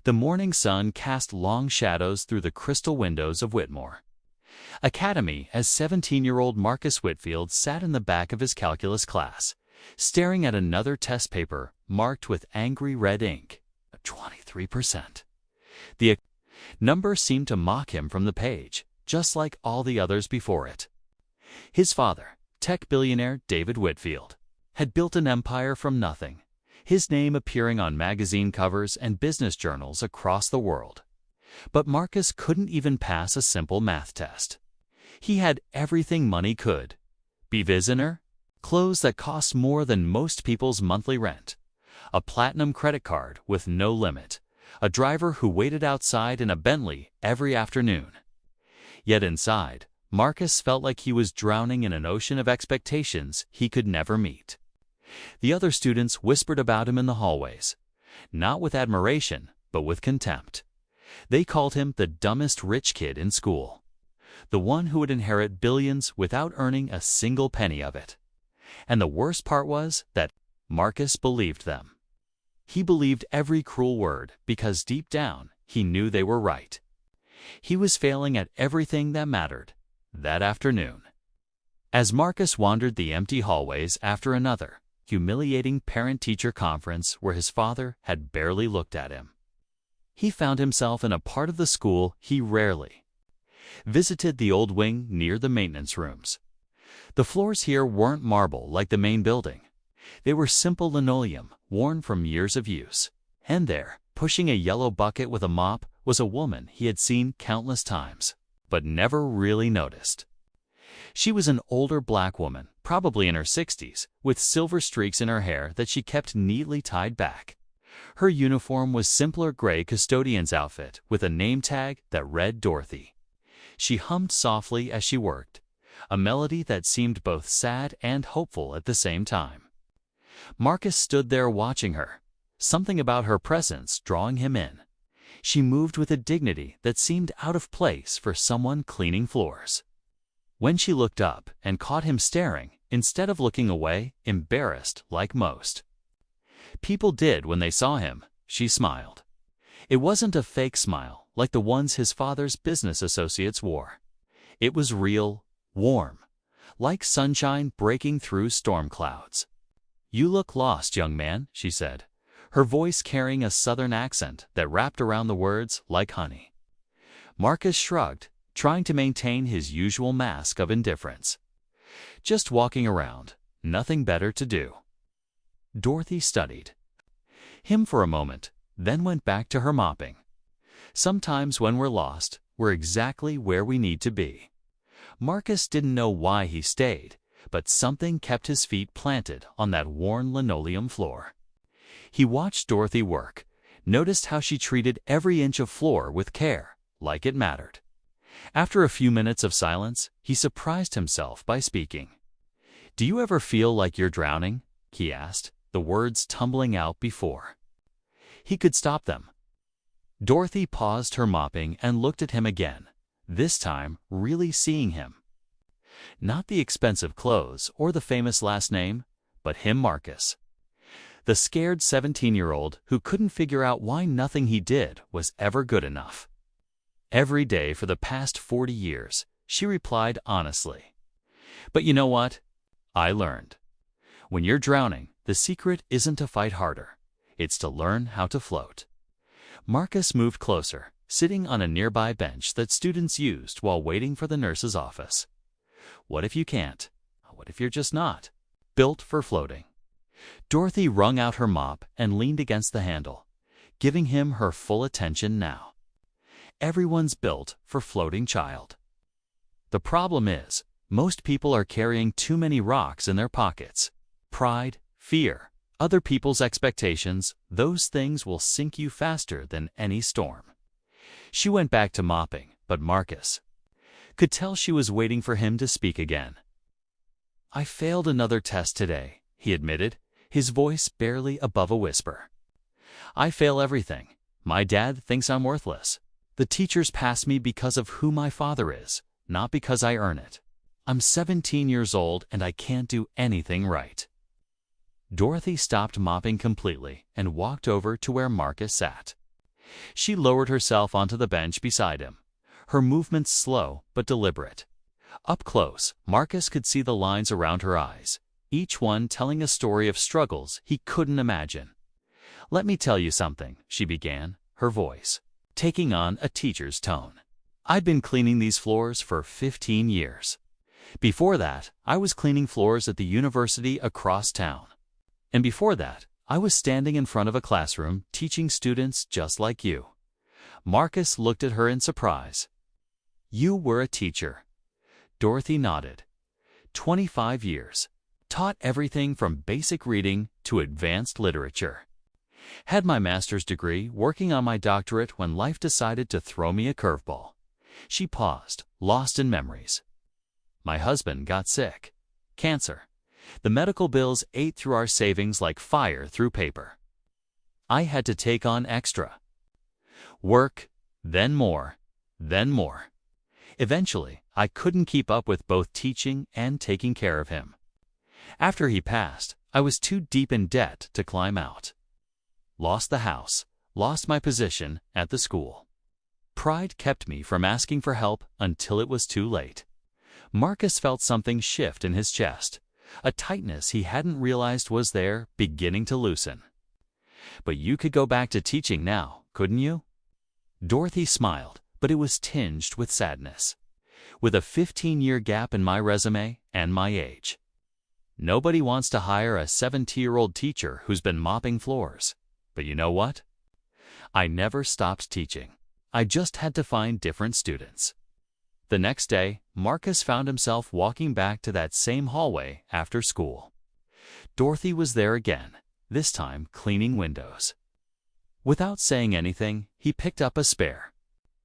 The morning sun cast long shadows through the crystal windows of Whitmore Academy as 17-year-old Marcus Whitfield sat in the back of his calculus class, staring at another test paper marked with angry red ink. 23%. The number seemed to mock him from the page, just like all the others before it. His father, tech billionaire David Whitfield, had built an empire from nothing, his name appearing on magazine covers and business journals across the world. But Marcus couldn't even pass a simple math test. He had everything money could. Billionaire, clothes that cost more than most people's monthly rent, a platinum credit card with no limit, a driver who waited outside in a Bentley every afternoon. Yet inside, Marcus felt like he was drowning in an ocean of expectations he could never meet. The other students whispered about him in the hallways, not with admiration, but with contempt. They called him the dumbest rich kid in school, the one who would inherit billions without earning a single penny of it. And the worst part was that Marcus believed them. He believed every cruel word because deep down he knew they were right. He was failing at everything that mattered that afternoon. As Marcus wandered the empty hallways after another humiliating parent-teacher conference where his father had barely looked at him, he found himself in a part of the school he rarely visited, the old wing near the maintenance rooms. The floors here weren't marble like the main building. They were simple linoleum, worn from years of use. And there, pushing a yellow bucket with a mop, was a woman he had seen countless times, but never really noticed. She was an older black woman, probably in her 60s, with silver streaks in her hair that she kept neatly tied back. Her uniform was simpler gray custodian's outfit with a name tag that read Dorothy. She hummed softly as she worked, a melody that seemed both sad and hopeful at the same time. Marcus stood there watching her, something about her presence drawing him in. She moved with a dignity that seemed out of place for someone cleaning floors. When she looked up and caught him staring, instead of looking away, embarrassed like most people did when they saw him, she smiled. It wasn't a fake smile like the ones his father's business associates wore. It was real, warm, like sunshine breaking through storm clouds. "You look lost, young man," she said, her voice carrying a southern accent that wrapped around the words like honey. Marcus shrugged, trying to maintain his usual mask of indifference. "Just walking around, nothing better to do." Dorothy studied him for a moment, then went back to her mopping. Sometimes when we're lost, we're exactly where we need to be. Marcus didn't know why he stayed, but something kept his feet planted on that worn linoleum floor. He watched Dorothy work, noticed how she treated every inch of floor with care, like it mattered. After a few minutes of silence, he surprised himself by speaking. "Do you ever feel like you're drowning?" he asked, the words tumbling out before he could stop them. Dorothy paused her mopping and looked at him again, this time really seeing him. Not the expensive clothes or the famous last name, but him, Marcus. The scared 17-year-old who couldn't figure out why nothing he did was ever good enough. "Every day for the past 40 years, she replied honestly. "But you know what? I learned. When you're drowning, the secret isn't to fight harder. It's to learn how to float." Marcus moved closer, sitting on a nearby bench that students used while waiting for the nurse's office. What if you can't? What if you're just not built for floating? Dorothy wrung out her mop and leaned against the handle, giving him her full attention now. Everyone's built for floating, child. The problem is, most people are carrying too many rocks in their pockets. Pride, fear, other people's expectations, those things will sink you faster than any storm. She went back to mopping, but Marcus could tell she was waiting for him to speak again. "I failed another test today," he admitted, his voice barely above a whisper. "I fail everything. My dad thinks I'm worthless. The teachers pass me because of who my father is, not because I earn it. I'm 17 years old and I can't do anything right." Dorothy stopped mopping completely and walked over to where Marcus sat. She lowered herself onto the bench beside him, her movements slow but deliberate. Up close, Marcus could see the lines around her eyes, each one telling a story of struggles he couldn't imagine. "Let me tell you something," she began, her voice taking on a teacher's tone. "I'd been cleaning these floors for 15 years. Before that, I was cleaning floors at the university across town. And before that, I was standing in front of a classroom teaching students just like you." Marcus looked at her in surprise. "You were a teacher." Dorothy nodded. 25 years. Taught everything from basic reading to advanced literature. Had my master's degree working on my doctorate when life decided to throw me a curveball. She paused, lost in memories. My husband got sick. Cancer. The medical bills ate through our savings like fire through paper. I had to take on extra work, then more, then more. Eventually, I couldn't keep up with both teaching and taking care of him. After he passed, I was too deep in debt to climb out. Lost the house, lost my position at the school. Pride kept me from asking for help until it was too late. Marcus felt something shift in his chest, a tightness he hadn't realized was there, beginning to loosen. "But you could go back to teaching now, couldn't you?" Dorothy smiled, but it was tinged with sadness. "With a 15-year gap in my resume and my age. Nobody wants to hire a 70-year-old teacher who's been mopping floors. But you know what? I never stopped teaching. I just had to find different students." The next day, Marcus found himself walking back to that same hallway after school. Dorothy was there again, this time cleaning windows. Without saying anything, he picked up a spare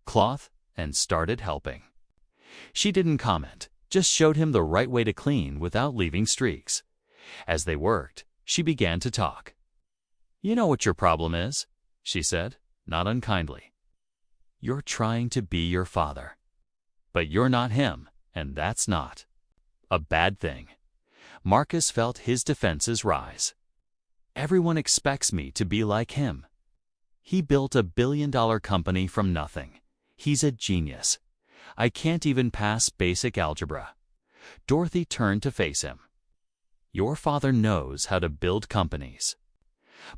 cloth and started helping. She didn't comment, just showed him the right way to clean without leaving streaks. As they worked, she began to talk. "You know what your problem is," she said, not unkindly. "You're trying to be your father. But you're not him, and that's not a bad thing." Marcus felt his defenses rise. "Everyone expects me to be like him. He built a billion-dollar company from nothing. He's a genius. I can't even pass basic algebra." Dorothy turned to face him. "Your father knows how to build companies.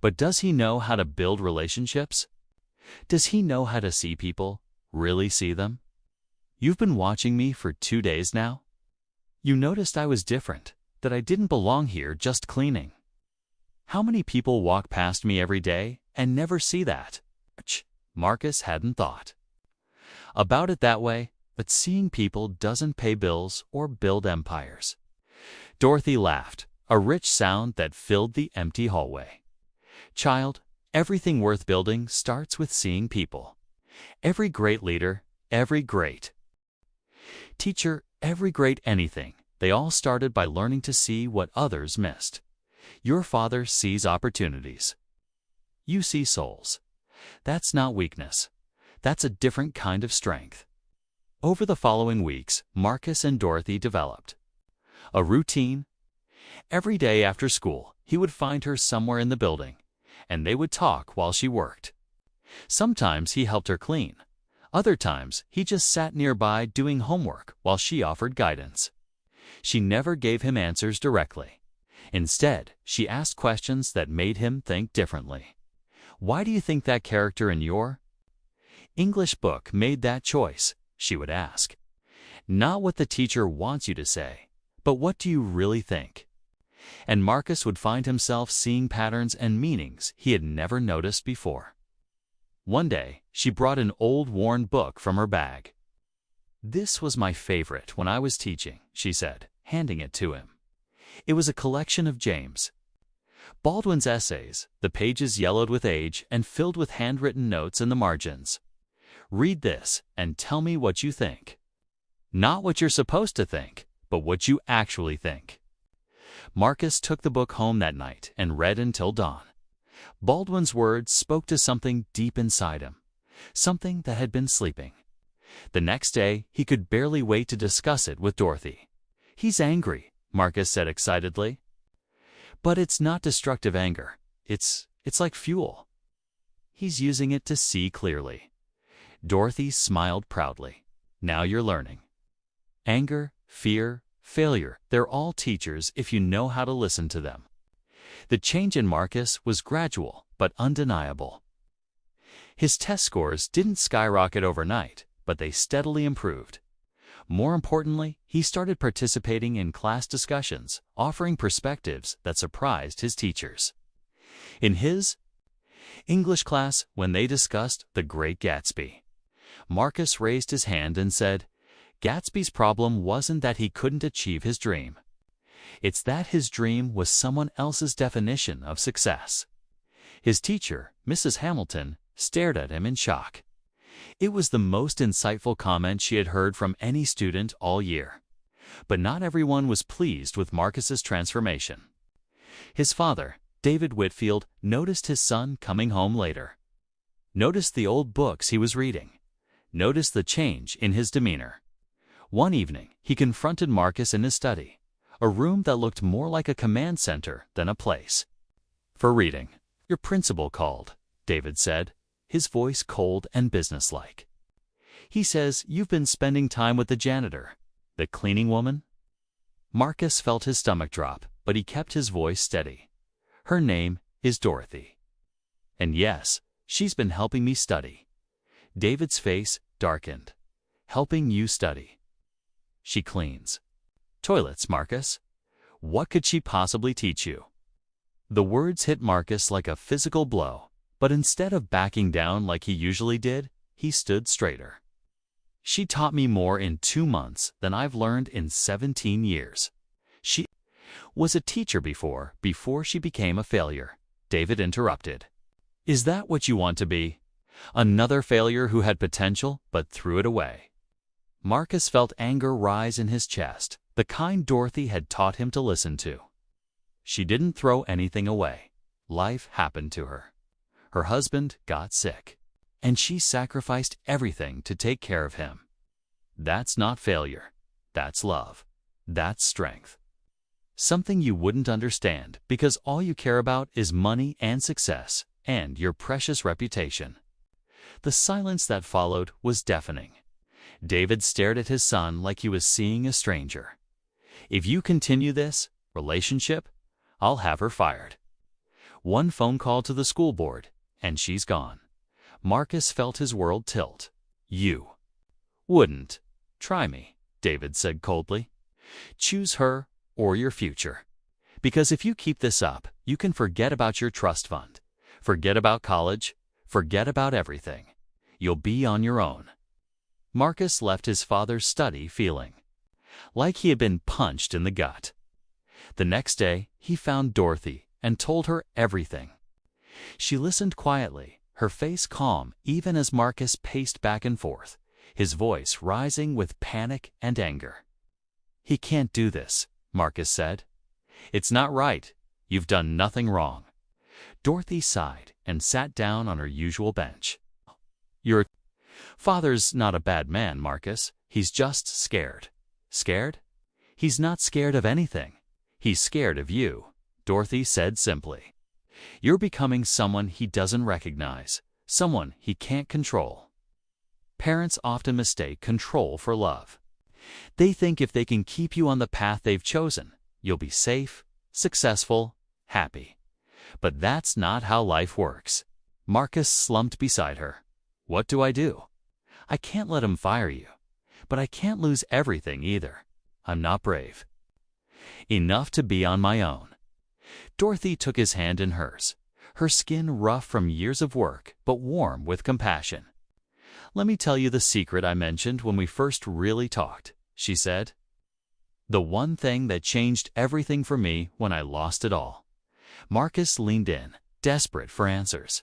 But does he know how to build relationships? Does he know how to see people, really see them? You've been watching me for 2 days now. You noticed I was different, that I didn't belong here just cleaning. How many people walk past me every day and never see that?" Marcus hadn't thought about it that way, but seeing people doesn't pay bills or build empires. Dorothy laughed, a rich sound that filled the empty hallway. "Child, everything worth building starts with seeing people. Every great leader, every great teacher, every great anything, they all started by learning to see what others missed. Your father sees opportunities. You see souls. That's not weakness. That's a different kind of strength." Over the following weeks, Marcus and Dorothy developed a routine. Every day after school, he would find her somewhere in the building, and they would talk while she worked. Sometimes he helped her clean. Other times, he just sat nearby doing homework while she offered guidance. She never gave him answers directly. Instead, she asked questions that made him think differently. "Why do you think that character in your English book made that choice?" she would ask. "Not what the teacher wants you to say, but what do you really think?" And Marcus would find himself seeing patterns and meanings he had never noticed before. One day, she brought an old worn book from her bag. "This was my favorite when I was teaching," she said, handing it to him. It was a collection of James Baldwin's essays, the pages yellowed with age and filled with handwritten notes in the margins. "Read this and tell me what you think. Not what you're supposed to think, but what you actually think." Marcus took the book home that night and read until dawn. Baldwin's words spoke to something deep inside him, something that had been sleeping. The next day, he could barely wait to discuss it with Dorothy. "He's angry," Marcus said excitedly. "But it's not destructive anger. It's like fuel." He's using it to see clearly. Dorothy smiled proudly. Now you're learning. Anger, fear, failure, they're all teachers if you know how to listen to them. The change in Marcus was gradual but undeniable. His test scores didn't skyrocket overnight, but they steadily improved. More importantly, he started participating in class discussions, offering perspectives that surprised his teachers. In his English class, when they discussed The Great Gatsby, Marcus raised his hand and said, Gatsby's problem wasn't that he couldn't achieve his dream. It's that his dream was someone else's definition of success. His teacher, Mrs. Hamilton, stared at him in shock. It was the most insightful comment she had heard from any student all year. But not everyone was pleased with Marcus's transformation. His father, David Whitfield, noticed his son coming home later. Noticed the old books he was reading. Noticed the change in his demeanor. One evening, he confronted Marcus in his study, a room that looked more like a command center than a place. For reading, your principal called, David said, his voice cold and businesslike. He says you've been spending time with the janitor, the cleaning woman. Marcus felt his stomach drop, but he kept his voice steady. Her name is Dorothy. And yes, she's been helping me study. David's face darkened. Helping you study. She cleans toilets, Marcus. What could she possibly teach you? The words hit Marcus like a physical blow, but instead of backing down like he usually did, he stood straighter. She taught me more in 2 months than I've learned in 17 years. She was a teacher before she became a failure, David interrupted. Is that what you want to be? Another failure who had potential but threw it away. Marcus felt anger rise in his chest, the kind Dorothy had taught him to listen to. She didn't throw anything away. Life happened to her. Her husband got sick, and she sacrificed everything to take care of him. That's not failure. That's love. That's strength. Something you wouldn't understand because all you care about is money and success and your precious reputation. The silence that followed was deafening. David stared at his son like he was seeing a stranger. If you continue this relationship, I'll have her fired. One phone call to the school board, and she's gone. Marcus felt his world tilt. You wouldn't try me, David said coldly. Choose her or your future. Because if you keep this up, you can forget about your trust fund, forget about college, forget about everything. You'll be on your own. Marcus left his father's study feeling like he had been punched in the gut. The next day, he found Dorothy and told her everything. She listened quietly, her face calm even as Marcus paced back and forth, his voice rising with panic and anger. He can't do this, Marcus said. It's not right. You've done nothing wrong. Dorothy sighed and sat down on her usual bench. Your father's not a bad man, Marcus. He's just scared. Scared? He's not scared of anything. He's scared of you, Dorothy said simply. You're becoming someone he doesn't recognize, someone he can't control. Parents often mistake control for love. They think if they can keep you on the path they've chosen, you'll be safe, successful, happy. But that's not how life works. Marcus slumped beside her. What do? I can't let him fire you. But I can't lose everything either. I'm not brave enough to be on my own. Dorothy took his hand in hers, her skin rough from years of work, but warm with compassion. Let me tell you the secret I mentioned when we first really talked, she said. The one thing that changed everything for me when I lost it all. Marcus leaned in, desperate for answers.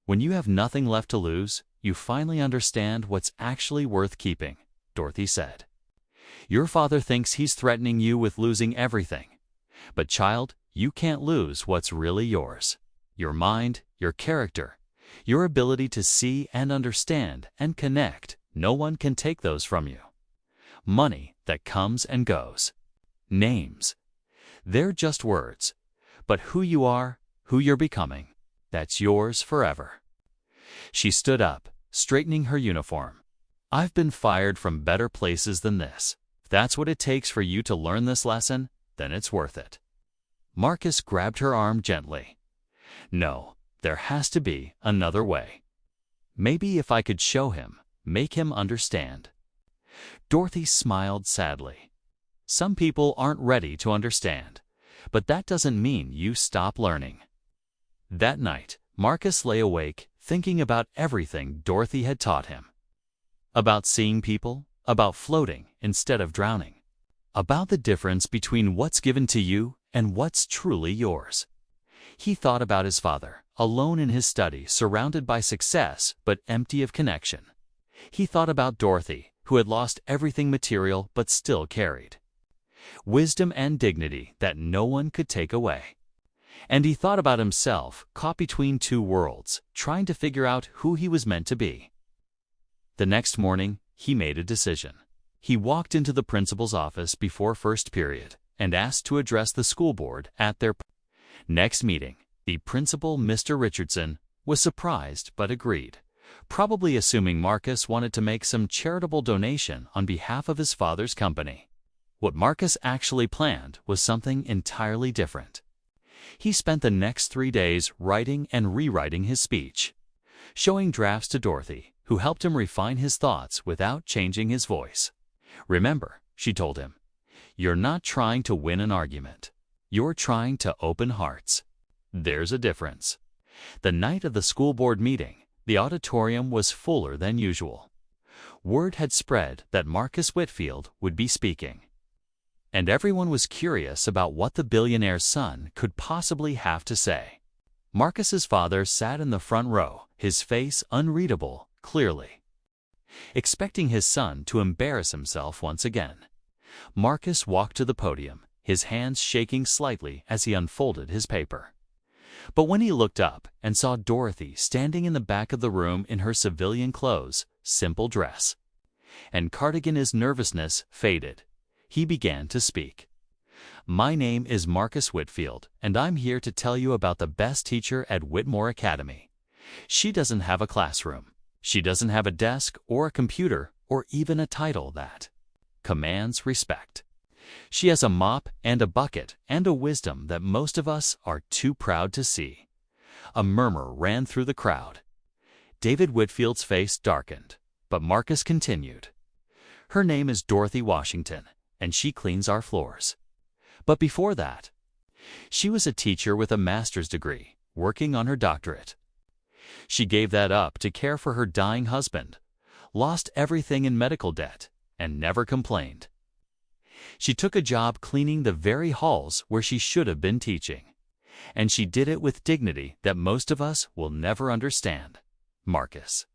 When you have nothing left to lose, you finally understand what's actually worth keeping, Dorothy said. Your father thinks he's threatening you with losing everything. But child, you can't lose what's really yours. Your mind, your character, your ability to see and understand and connect. No one can take those from you. Money that comes and goes. Names. They're just words. But who you are, who you're becoming, that's yours forever. She stood up, straightening her uniform. "I've been fired from better places than this. If that's what it takes for you to learn this lesson, then it's worth it." Marcus grabbed her arm gently. "No, there has to be another way. Maybe if I could show him, make him understand." Dorothy smiled sadly. "Some people aren't ready to understand, but that doesn't mean you stop learning." That night, Marcus lay awake, thinking about everything Dorothy had taught him. About seeing people, about floating instead of drowning, about the difference between what's given to you and what's truly yours. He thought about his father, alone in his study, surrounded by success but empty of connection. He thought about Dorothy, who had lost everything material but still carried wisdom and dignity that no one could take away. And he thought about himself, caught between two worlds, trying to figure out who he was meant to be. The next morning, he made a decision. He walked into the principal's office before first period and asked to address the school board at their next meeting. The principal, Mr. Richardson, was surprised but agreed, probably assuming Marcus wanted to make some charitable donation on behalf of his father's company. What Marcus actually planned was something entirely different. He spent the next 3 days writing and rewriting his speech, showing drafts to Dorothy, who helped him refine his thoughts without changing his voice. "Remember," she told him, "you're not trying to win an argument. You're trying to open hearts. There's a difference." The night of the school board meeting, the auditorium was fuller than usual. Word had spread that Marcus Whitfield would be speaking, and everyone was curious about what the billionaire's son could possibly have to say. Marcus's father sat in the front row, his face unreadable clearly, expecting his son to embarrass himself once again. Marcus walked to the podium, his hands shaking slightly as he unfolded his paper. But when he looked up and saw Dorothy standing in the back of the room in her civilian clothes, simple dress, and cardigan, his nervousness faded. He began to speak. "My name is Marcus Whitfield, and I'm here to tell you about the best teacher at Whitmore Academy. She doesn't have a classroom. She doesn't have a desk or a computer or even a title that commands respect. She has a mop and a bucket and a wisdom that most of us are too proud to see." A murmur ran through the crowd. David Whitfield's face darkened, but Marcus continued. "Her name is Dorothy Washington, and she cleans our floors. But before that, she was a teacher with a master's degree, working on her doctorate. She gave that up to care for her dying husband, lost everything in medical debt, and never complained. She took a job cleaning the very halls where she should have been teaching, and she did it with dignity that most of us will never understand." Marcus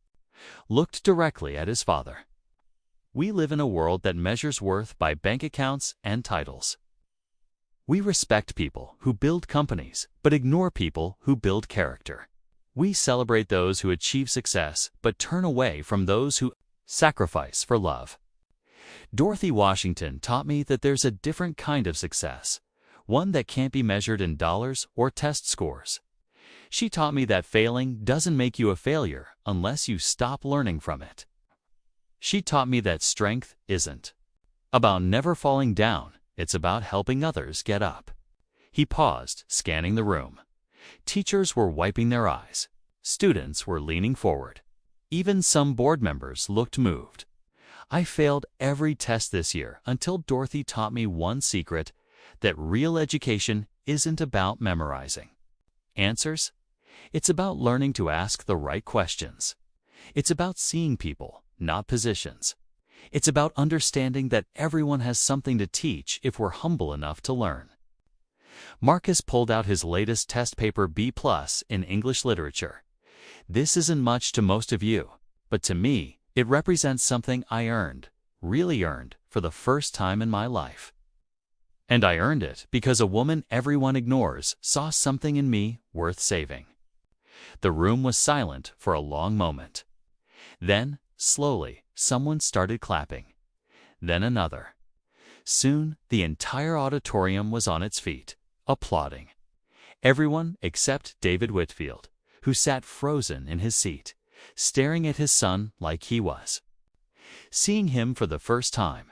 looked directly at his father. "We live in a world that measures worth by bank accounts and titles. We respect people who build companies, but ignore people who build character. We celebrate those who achieve success, but turn away from those who sacrifice for love. Dorothy Washington taught me that there's a different kind of success, one that can't be measured in dollars or test scores. She taught me that failing doesn't make you a failure unless you stop learning from it. She taught me that strength isn't about never falling down, it's about helping others get up." He paused, scanning the room. Teachers were wiping their eyes. Students were leaning forward. Even some board members looked moved. "I failed every test this year until Dorothy taught me one secret, that real education isn't about memorizing answers. It's about learning to ask the right questions. It's about seeing people, not positions. It's about understanding that everyone has something to teach if we're humble enough to learn." Marcus pulled out his latest test paper, B+ in English literature. "This isn't much to most of you, but to me, it represents something I earned, really earned, for the first time in my life. And I earned it because a woman everyone ignores saw something in me worth saving." The room was silent for a long moment. Then, slowly, someone started clapping. Then another. Soon, the entire auditorium was on its feet, applauding. Everyone except David Whitfield, who sat frozen in his seat, staring at his son like he was seeing him for the first time.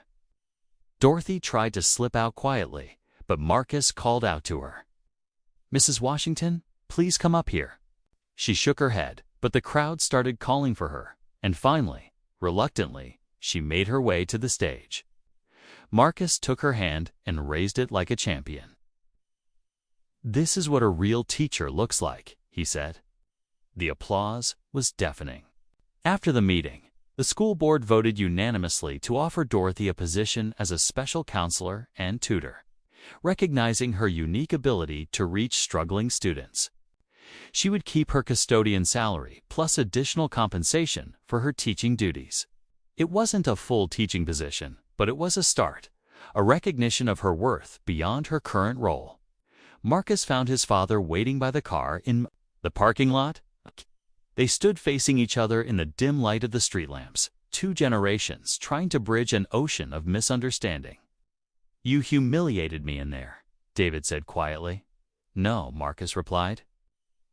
Dorothy tried to slip out quietly, but Marcus called out to her. "Mrs. Washington, please come up here." She shook her head, but the crowd started calling for her, and finally, reluctantly, she made her way to the stage. Marcus took her hand and raised it like a champion. "This is what a real teacher looks like," he said. The applause was deafening. After the meeting, the school board voted unanimously to offer Dorothy a position as a special counselor and tutor, recognizing her unique ability to reach struggling students. She would keep her custodian salary plus additional compensation for her teaching duties. It wasn't a full teaching position, but it was a start, a recognition of her worth beyond her current role. Marcus found his father waiting by the car in the parking lot. They stood facing each other in the dim light of the street lamps, two generations trying to bridge an ocean of misunderstanding. "You humiliated me in there," David said quietly. "No," Marcus replied.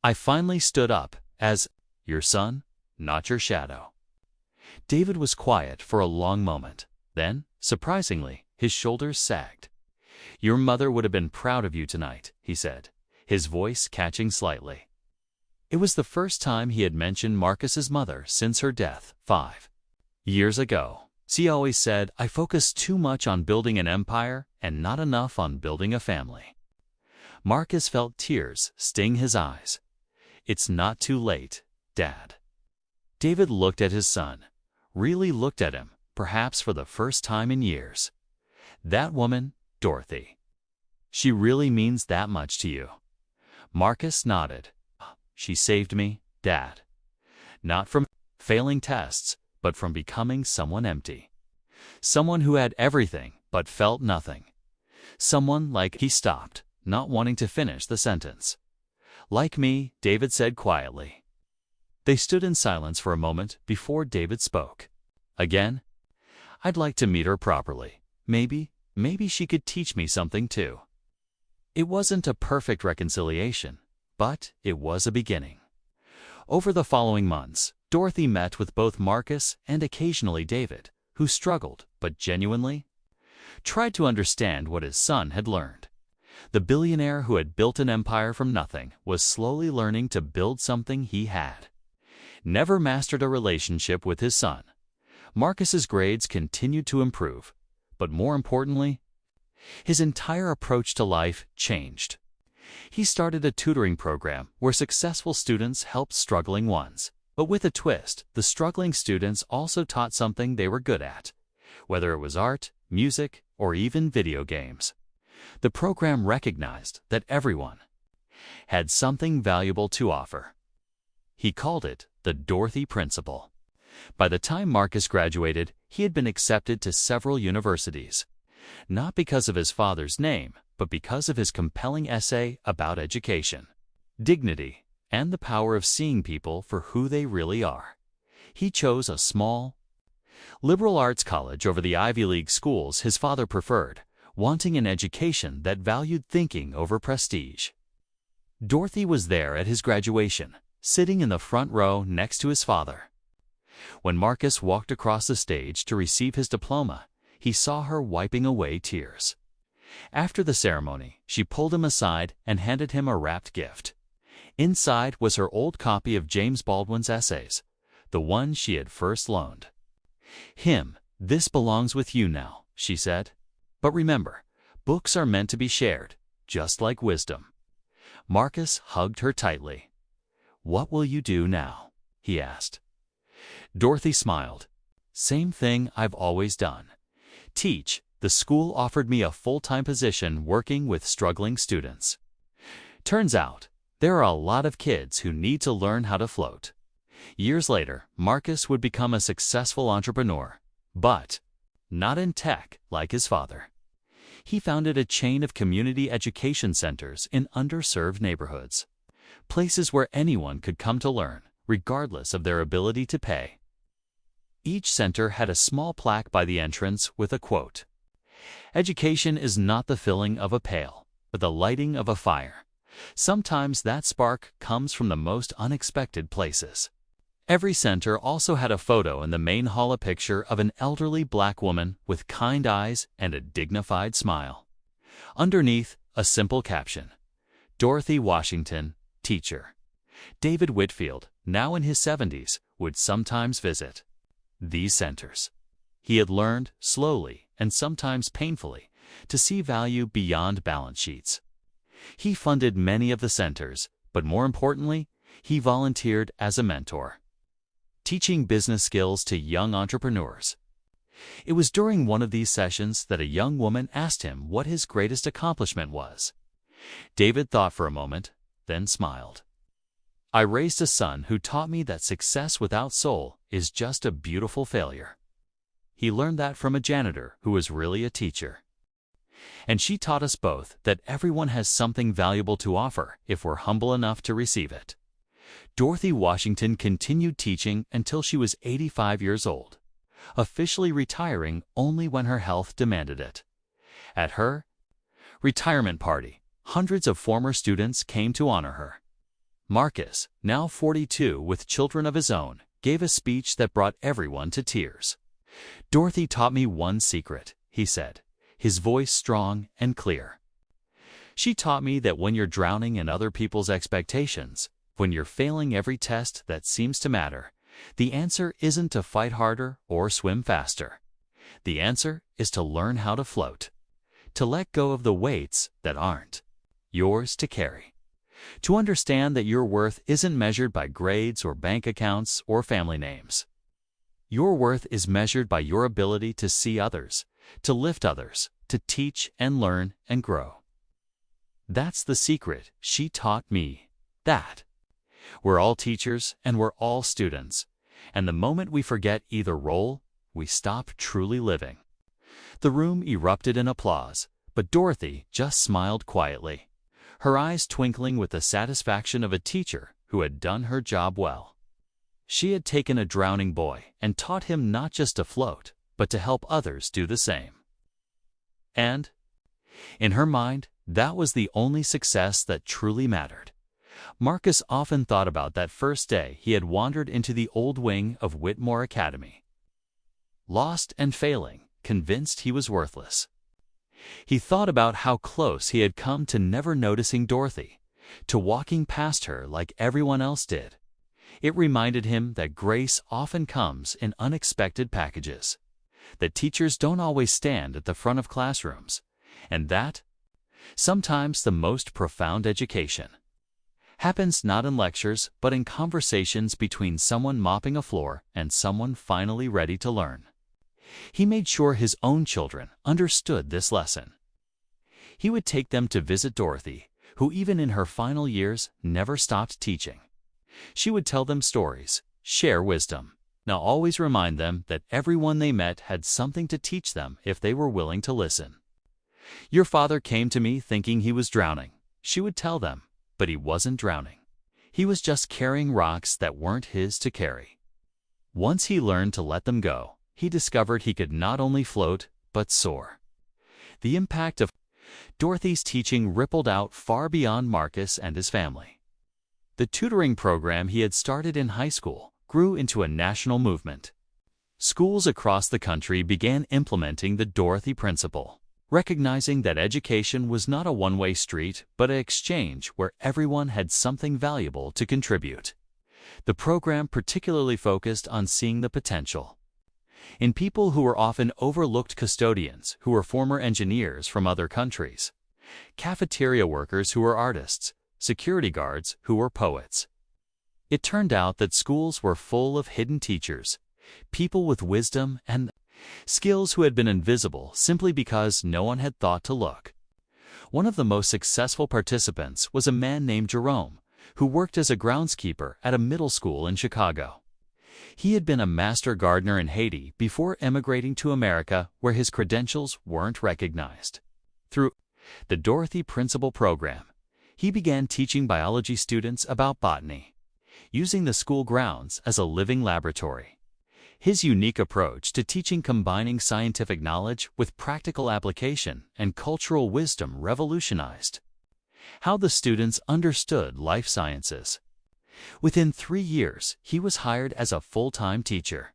"I finally stood up as your son, not your shadow." David was quiet for a long moment. Then, surprisingly, his shoulders sagged. "Your mother would have been proud of you tonight," he said, his voice catching slightly. It was the first time he had mentioned Marcus's mother since her death 5 years ago. She always said, "I focus too much on building an empire and not enough on building a family." Marcus felt tears sting his eyes. "It's not too late, Dad." David looked at his son, really looked at him, perhaps for the first time in years. "That woman, Dorothy. She really means that much to you?" Marcus nodded. "She saved me, Dad. Not from failing tests, but from becoming someone empty. Someone who had everything but felt nothing. Someone like..." He stopped, not wanting to finish the sentence. "Like me," David said quietly. They stood in silence for a moment before David spoke. "Again, I'd like to meet her properly. Maybe she could teach me something too." It wasn't a perfect reconciliation, but it was a beginning. Over the following months, Dorothy met with both Marcus and occasionally David, who struggled, but genuinely tried to understand what his son had learned. The billionaire who had built an empire from nothing was slowly learning to build something he had never mastered. A relationship with his son. Marcus's grades continued to improve, but more importantly, his entire approach to life changed. He started a tutoring program where successful students helped struggling ones. But with a twist, the struggling students also taught something they were good at, whether it was art, music, or even video games. The program recognized that everyone had something valuable to offer. He called it the Dorothy Principle. By the time Marcus graduated, he had been accepted to several universities, not because of his father's name, but because of his compelling essay about education, dignity, and the power of seeing people for who they really are. He chose a small, liberal arts college over the Ivy League schools his father preferred, wanting an education that valued thinking over prestige. Dorothy was there at his graduation, sitting in the front row next to his father. When Marcus walked across the stage to receive his diploma, he saw her wiping away tears. After the ceremony, she pulled him aside and handed him a wrapped gift. Inside was her old copy of James Baldwin's essays, the one she had first loaned him. "This belongs with you now," she said. "But remember, books are meant to be shared, just like wisdom." Marcus hugged her tightly. "What will you do now?" he asked. Dorothy smiled. "Same thing I've always done. Teach. The school offered me a full-time position working with struggling students. Turns out, there are a lot of kids who need to learn how to float." Years later, Marcus would become a successful entrepreneur, but not in tech like his father. He founded a chain of community education centers in underserved neighborhoods, places where anyone could come to learn, regardless of their ability to pay. Each center had a small plaque by the entrance with a quote: "Education is not the filling of a pail, but the lighting of a fire. Sometimes that spark comes from the most unexpected places." Every center also had a photo in the main hall, a picture of an elderly black woman with kind eyes and a dignified smile. Underneath, a simple caption: Dorothy Washington, teacher. David Whitfield, now in his 70s, would sometimes visit these centers. He had learned, slowly and sometimes painfully, to see value beyond balance sheets. He funded many of the centers, but more importantly, he volunteered as a mentor, teaching business skills to young entrepreneurs. It was during one of these sessions that a young woman asked him what his greatest accomplishment was. David thought for a moment, then smiled. "I raised a son who taught me that success without soul is just a beautiful failure." He learned that from a janitor who was really a teacher. And she taught us both that everyone has something valuable to offer if we're humble enough to receive it. Dorothy Washington continued teaching until she was 85 years old, officially retiring only when her health demanded it. At her retirement party, hundreds of former students came to honor her. Marcus, now 42 with children of his own, gave a speech that brought everyone to tears. "Dorothy taught me one secret," he said, his voice strong and clear. "She taught me that when you're drowning in other people's expectations, when you're failing every test that seems to matter, the answer isn't to fight harder or swim faster. The answer is to learn how to float, to let go of the weights that aren't yours to carry, to understand that your worth isn't measured by grades or bank accounts or family names. Your worth is measured by your ability to see others, to lift others, to teach and learn and grow." That's the secret she taught me. That we're all teachers and we're all students, and the moment we forget either role, we stop truly living. The room erupted in applause, but Dorothy just smiled quietly, her eyes twinkling with the satisfaction of a teacher who had done her job well. She had taken a drowning boy and taught him not just to float, but to help others do the same. And, in her mind, that was the only success that truly mattered. Marcus often thought about that first day he had wandered into the old wing of Whitmore Academy. Lost and failing, convinced he was worthless. He thought about how close he had come to never noticing Dorothy, to walking past her like everyone else did. It reminded him that grace often comes in unexpected packages, that teachers don't always stand at the front of classrooms, and that sometimes the most profound education happens not in lectures but in conversations between someone mopping a floor and someone finally ready to learn. He made sure his own children understood this lesson. He would take them to visit Dorothy, who even in her final years never stopped teaching. She would tell them stories, share wisdom. Now always remind them that everyone they met had something to teach them if they were willing to listen. "Your father came to me thinking he was drowning," she would tell them, but he wasn't drowning. He was just carrying rocks that weren't his to carry. Once he learned to let them go, he discovered he could not only float, but soar. The impact of Dorothy's teaching rippled out far beyond Marcus and his family. The tutoring program he had started in high school grew into a national movement. Schools across the country began implementing the Dorothy Principle, recognizing that education was not a one-way street but an exchange where everyone had something valuable to contribute. The program particularly focused on seeing the potential in people who were often overlooked: custodians who were former engineers from other countries, cafeteria workers who were artists, security guards who were poets. It turned out that schools were full of hidden teachers, people with wisdom and skills who had been invisible simply because no one had thought to look. One of the most successful participants was a man named Jerome, who worked as a groundskeeper at a middle school in Chicago. He had been a master gardener in Haiti before emigrating to America, where his credentials weren't recognized. Through the Dorothy Principle program, he began teaching biology students about botany, using the school grounds as a living laboratory. His unique approach to teaching, combining scientific knowledge with practical application and cultural wisdom, revolutionized how the students understood life sciences. Within 3 years, he was hired as a full-time teacher.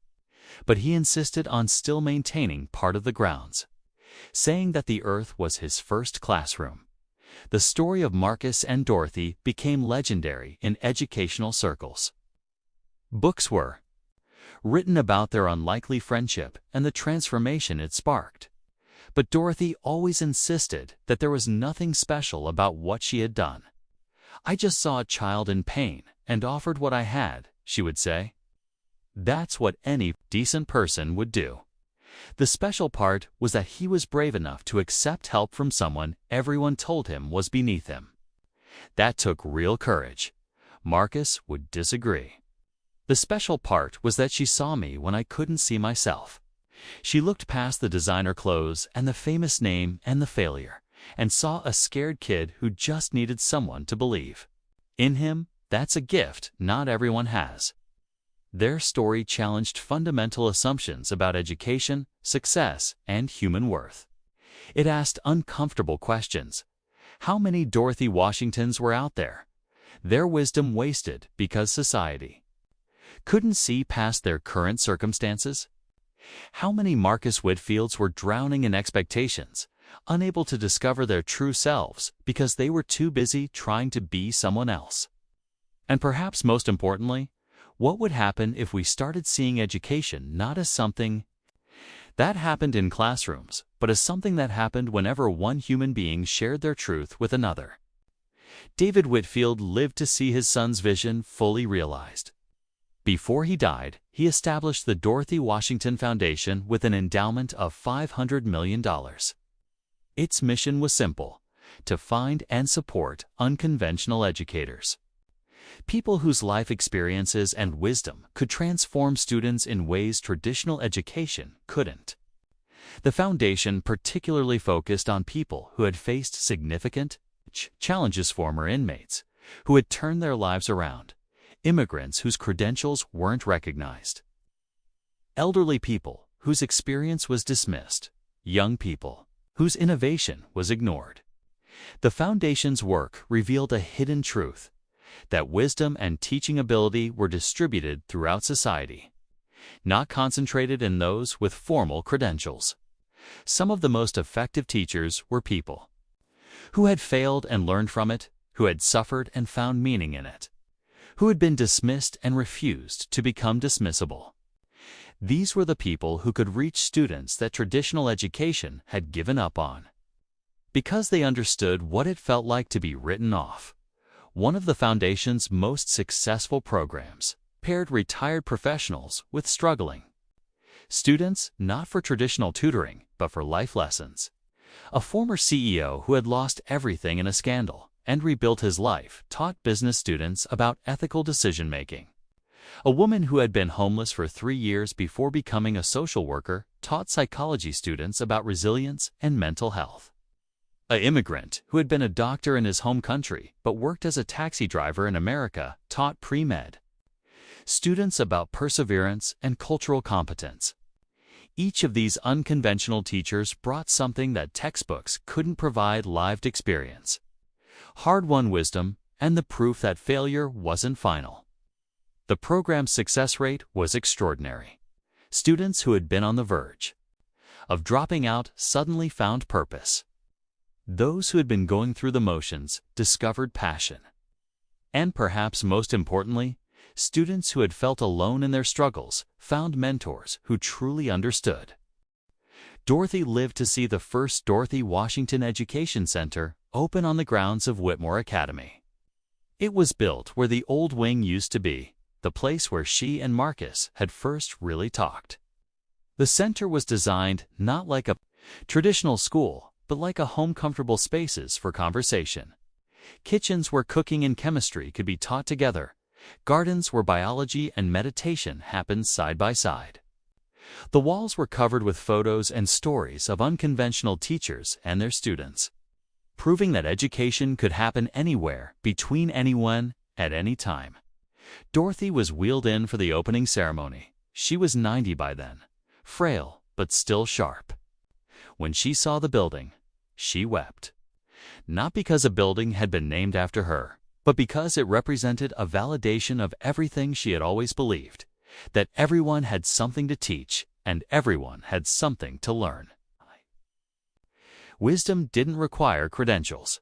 But he insisted on still maintaining part of the grounds, saying that the earth was his first classroom. The story of Marcus and Dorothy became legendary in educational circles. Books were written about their unlikely friendship and the transformation it sparked. But Dorothy always insisted that there was nothing special about what she had done. "I just saw a child in pain and offered what I had," she would say. That's what any decent person would do. The special part was that he was brave enough to accept help from someone everyone told him was beneath him. That took real courage. Marcus would disagree. The special part was that she saw me when I couldn't see myself. She looked past the designer clothes and the famous name and the failure, and saw a scared kid who just needed someone to believe in him. That's a gift not everyone has. Their story challenged fundamental assumptions about education, success, and human worth. It asked uncomfortable questions. How many Dorothy Washingtons were out there? Their wisdom wasted because society couldn't see past their current circumstances? How many Marcus Whitfields were drowning in expectations, unable to discover their true selves because they were too busy trying to be someone else? And perhaps most importantly, what would happen if we started seeing education not as something that happened in classrooms, but as something that happened whenever one human being shared their truth with another? David Whitfield lived to see his son's vision fully realized. Before he died, he established the Dorothy Washington Foundation with an endowment of $500 million. Its mission was simple: to find and support unconventional educators. People whose life experiences and wisdom could transform students in ways traditional education couldn't. The foundation particularly focused on people who had faced significant challenges: former inmates who had turned their lives around, immigrants whose credentials weren't recognized, elderly people whose experience was dismissed, young people whose innovation was ignored. The foundation's work revealed a hidden truth: that wisdom and teaching ability were distributed throughout society, not concentrated in those with formal credentials. Some of the most effective teachers were people who had failed and learned from it, who had suffered and found meaning in it, who had been dismissed and refused to become dismissible. These were the people who could reach students that traditional education had given up on. Because they understood what it felt like to be written off, one of the Foundation's most successful programs paired retired professionals with struggling students, not for traditional tutoring, but for life lessons. A former CEO who had lost everything in a scandal and rebuilt his life taught business students about ethical decision-making. A woman who had been homeless for 3 years before becoming a social worker taught psychology students about resilience and mental health. An immigrant who had been a doctor in his home country but worked as a taxi driver in America taught pre-med students about perseverance and cultural competence. Each of these unconventional teachers brought something that textbooks couldn't provide: lived experience, hard-won wisdom, and the proof that failure wasn't final. The program's success rate was extraordinary. Students who had been on the verge of dropping out suddenly found purpose. Those who had been going through the motions discovered passion. And perhaps most importantly, students who had felt alone in their struggles found mentors who truly understood. Dorothy lived to see the first Dorothy Washington Education Center open on the grounds of Whitmore Academy. It was built where the old wing used to be, the place where she and Marcus had first really talked. The center was designed not like a traditional school, but like a home: comfortable spaces for conversation, kitchens where cooking and chemistry could be taught together, gardens where biology and meditation happened side by side. The walls were covered with photos and stories of unconventional teachers and their students, proving that education could happen anywhere, between anyone, at any time. Dorothy was wheeled in for the opening ceremony. She was 90 by then, frail but still sharp. When she saw the building, she wept. Not because a building had been named after her, but because it represented a validation of everything she had always believed, that everyone had something to teach and everyone had something to learn. Wisdom didn't require credentials,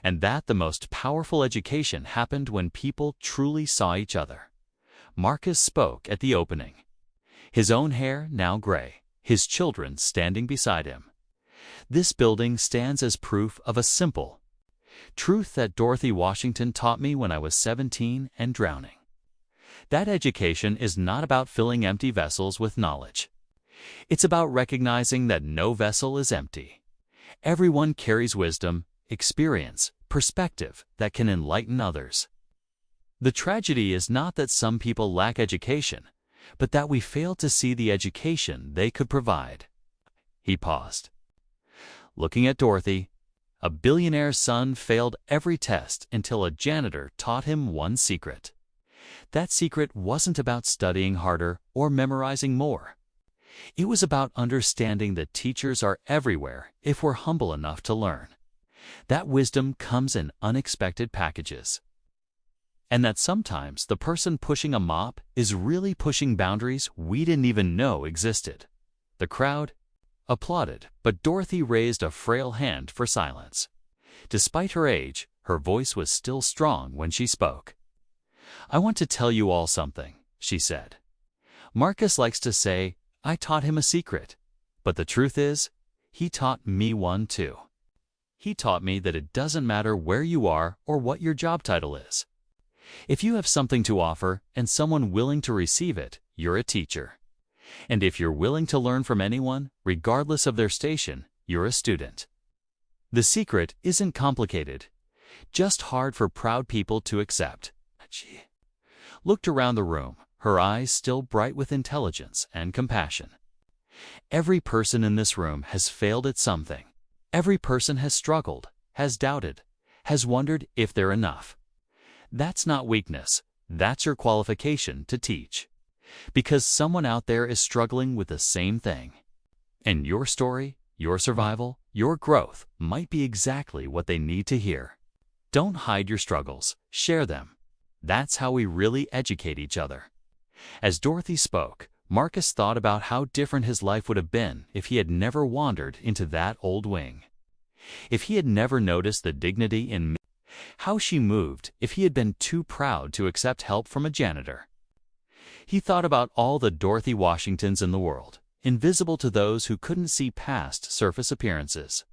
and that the most powerful education happened when people truly saw each other. Marcus spoke at the opening, his own hair now gray, his children standing beside him. This building stands as proof of a simple truth that Dorothy Washington taught me when I was 17 and drowning. That education is not about filling empty vessels with knowledge. It's about recognizing that no vessel is empty. Everyone carries wisdom, experience, perspective that can enlighten others. The tragedy is not that some people lack education, but that we fail to see the education they could provide. He paused. Looking at Dorothy, a billionaire's son failed every test until a janitor taught him one secret. That secret wasn't about studying harder or memorizing more. It was about understanding that teachers are everywhere if we're humble enough to learn. That wisdom comes in unexpected packages. And that sometimes the person pushing a mop is really pushing boundaries we didn't even know existed. The crowd applauded, but Dorothy raised a frail hand for silence. Despite her age, her voice was still strong when she spoke. "I want to tell you all something," she said. "Marcus likes to say, I taught him a secret. But the truth is, he taught me one too. He taught me that it doesn't matter where you are or what your job title is. If you have something to offer and someone willing to receive it, you're a teacher. And if you're willing to learn from anyone, regardless of their station, you're a student. The secret isn't complicated, just hard for proud people to accept." She looked around the room, her eyes still bright with intelligence and compassion. Every person in this room has failed at something. Every person has struggled, has doubted, has wondered if they're enough. That's not weakness, that's your qualification to teach. Because someone out there is struggling with the same thing. And your story, your survival, your growth might be exactly what they need to hear. Don't hide your struggles, share them. That's how we really educate each other. As Dorothy spoke, Marcus thought about how different his life would have been if he had never wandered into that old wing. If he had never noticed the dignity in how she moved, if he had been too proud to accept help from a janitor. He thought about all the Dorothy Washingtons in the world, invisible to those who couldn't see past surface appearances.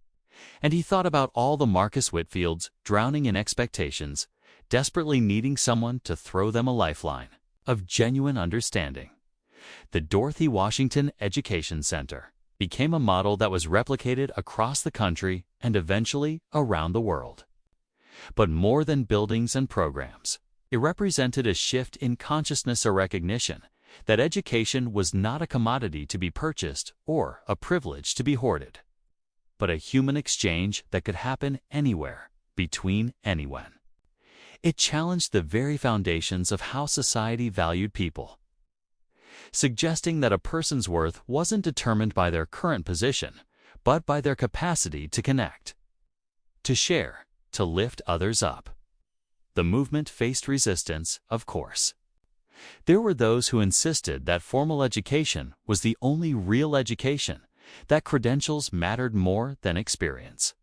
And he thought about all the Marcus Whitfields drowning in expectations, desperately needing someone to throw them a lifeline of genuine understanding. The Dorothy Washington Education Center became a model that was replicated across the country and eventually around the world. But more than buildings and programs, it represented a shift in consciousness or recognition that education was not a commodity to be purchased or a privilege to be hoarded, but a human exchange that could happen anywhere, between anyone. It challenged the very foundations of how society valued people, suggesting that a person's worth wasn't determined by their current position, but by their capacity to connect, to share, to lift others up. The movement faced resistance, of course. There were those who insisted that formal education was the only real education, that credentials mattered more than experience,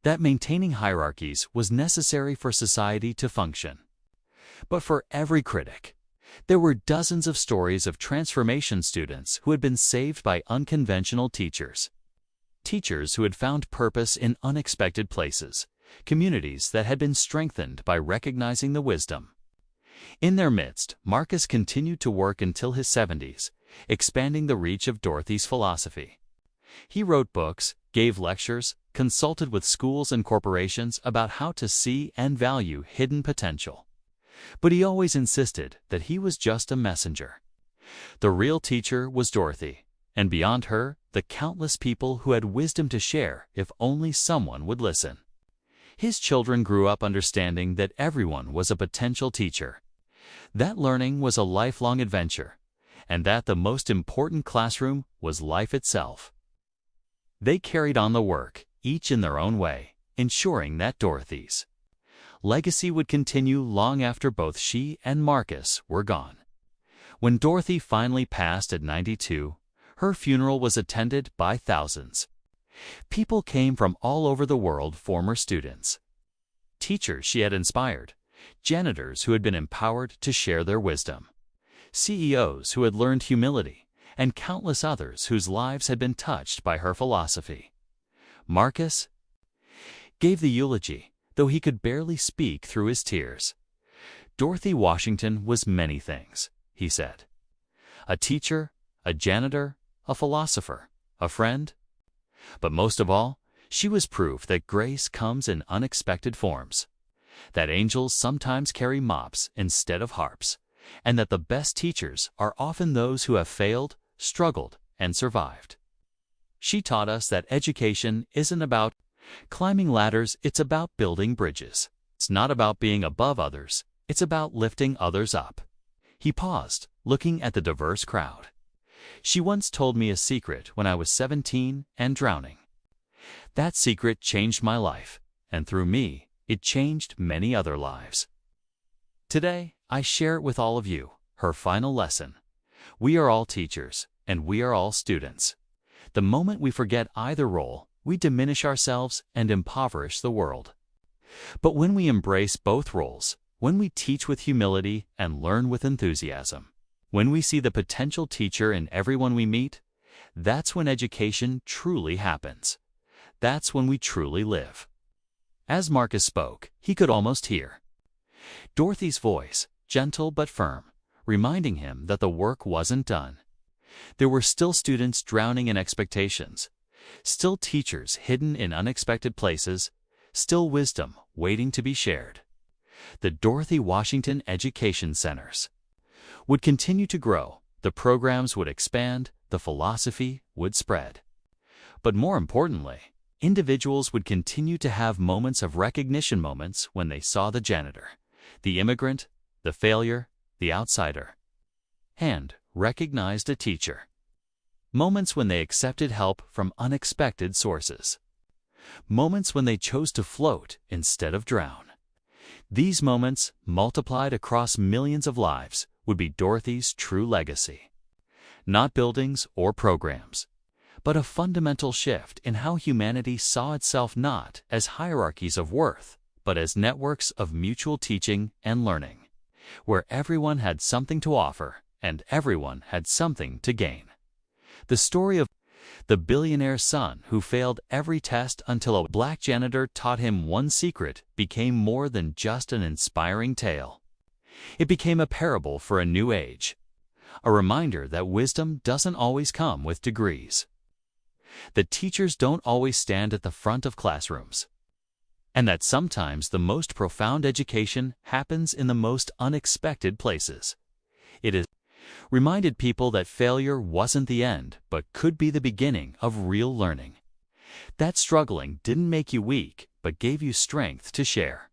that maintaining hierarchies was necessary for society to function. But for every critic, there were dozens of stories of transformation students who had been saved by unconventional teachers. Teachers who had found purpose in unexpected places, communities that had been strengthened by recognizing the wisdom. In their midst, Marcus continued to work until his 70s, expanding the reach of Dorothy's philosophy. He wrote books, gave lectures, consulted with schools and corporations about how to see and value hidden potential. But he always insisted that he was just a messenger. The real teacher was Dorothy, and beyond her, the countless people who had wisdom to share if only someone would listen. His children grew up understanding that everyone was a potential teacher, that learning was a lifelong adventure, and that the most important classroom was life itself. They carried on the work, each in their own way, ensuring that Dorothy's Legacy would continue long after both she and Marcus were gone. When Dorothy finally passed at 92, her funeral was attended by thousands. People came from all over the world, former students, teachers she had inspired, janitors who had been empowered to share their wisdom, CEOs who had learned humility, and countless others whose lives had been touched by her philosophy. Marcus gave the eulogy, though he could barely speak through his tears. Dorothy Washington was many things, he said. A teacher, a janitor, a philosopher, a friend. But most of all, she was proof that grace comes in unexpected forms, that angels sometimes carry mops instead of harps, and that the best teachers are often those who have failed, struggled, and survived. She taught us that education isn't about climbing ladders, it's about building bridges. It's not about being above others, it's about lifting others up. He paused, looking at the diverse crowd. She once told me a secret when I was 17 and drowning. That secret changed my life, and through me, it changed many other lives. Today, I share it with all of you, her final lesson. We are all teachers, and we are all students. The moment we forget either role, we diminish ourselves and impoverish the world. But when we embrace both roles, when we teach with humility and learn with enthusiasm, when we see the potential teacher in everyone we meet, that's when education truly happens. That's when we truly live. As Marcus spoke, he could almost hear Dorothy's voice, gentle but firm, reminding him that the work wasn't done. There were still students drowning in expectations, still teachers hidden in unexpected places, still wisdom waiting to be shared. The Dorothy Washington Education Centers would continue to grow, the programs would expand, the philosophy would spread. But more importantly, individuals would continue to have moments of recognition, moments when they saw the janitor, the immigrant, the failure, the outsider, and recognized a teacher. Moments when they accepted help from unexpected sources. Moments when they chose to float instead of drown. These moments, multiplied across millions of lives, would be Dorothy's true legacy. Not buildings or programs, but a fundamental shift in how humanity saw itself, not as hierarchies of worth, but as networks of mutual teaching and learning, where everyone had something to offer and everyone had something to gain. The story of the billionaire's son who failed every test until a black janitor taught him one secret became more than just an inspiring tale. It became a parable for a new age, a reminder that wisdom doesn't always come with degrees, that teachers don't always stand at the front of classrooms, and that sometimes the most profound education happens in the most unexpected places. It is reminded people that failure wasn't the end, but could be the beginning of real learning. That struggling didn't make you weak, but gave you strength to share.